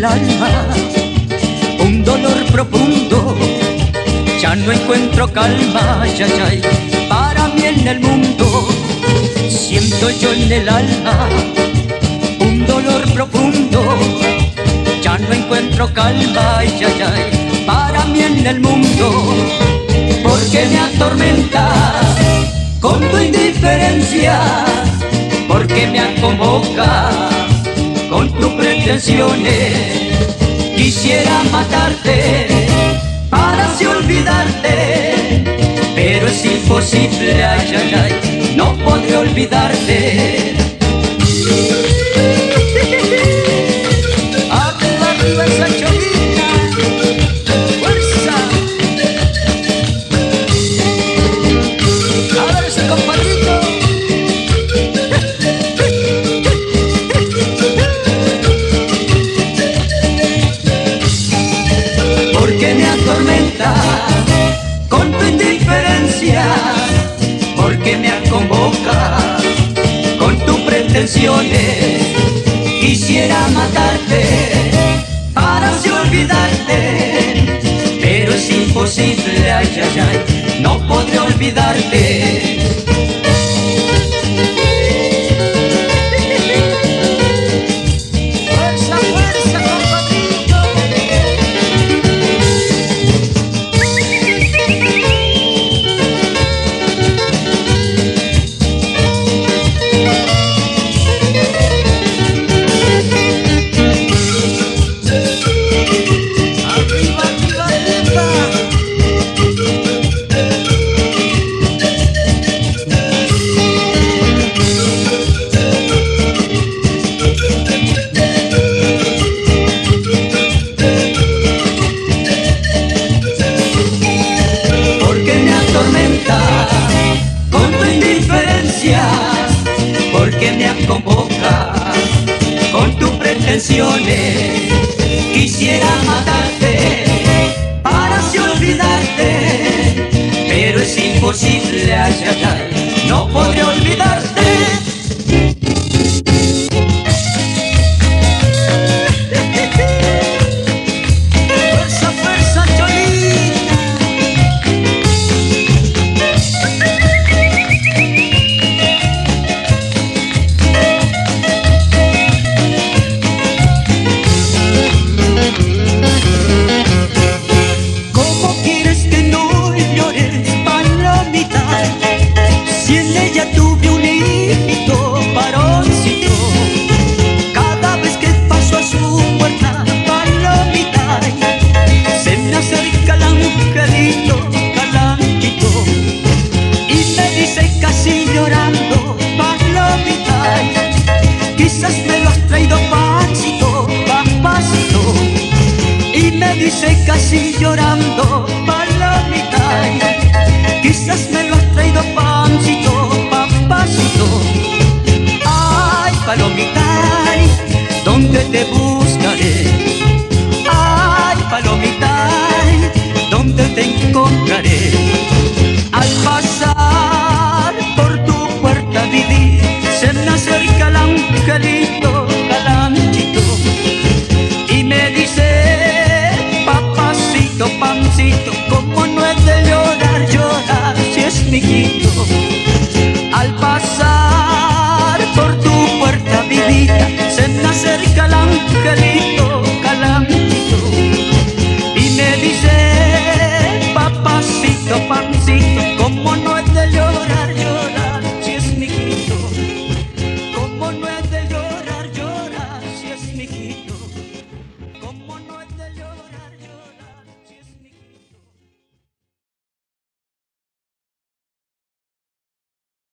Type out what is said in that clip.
el alma, un dolor profundo, ya no encuentro calma, ay, ay, ay, para mí en el mundo. Siento yo en el alma un dolor profundo, ya no encuentro calma, ay, ay, ay, para mí en el mundo. Porque me atormentas con tu indiferencia, porque me aconvocas con tus pretensiones. Quisiera matarte para así olvidarte, pero es imposible, ay, ay, ay, no podré olvidarte. Arriba, arriba esa cholita, fuerza. A ver ese compadrito. Porque me atormenta con tu indiferencia, porque me aconvoca con tus pretensiones. Quisiera matarte para así olvidarte, pero es imposible, ay, ay, ay, no podré olvidarte. Fuerza, fuerza, compadrito. Arriba, arriba, arriba. Porque me atormenta con tu indiferencia, porque me aconvoca con tus pretensiones. Quisiera matarte para así olvidarte, pero es imposible, ay, ay, ay, no podré olvidarte. Fuerza, fuerza, cholita. ¿Cómo quieres que no llores para la mitad? Si en ella tuve un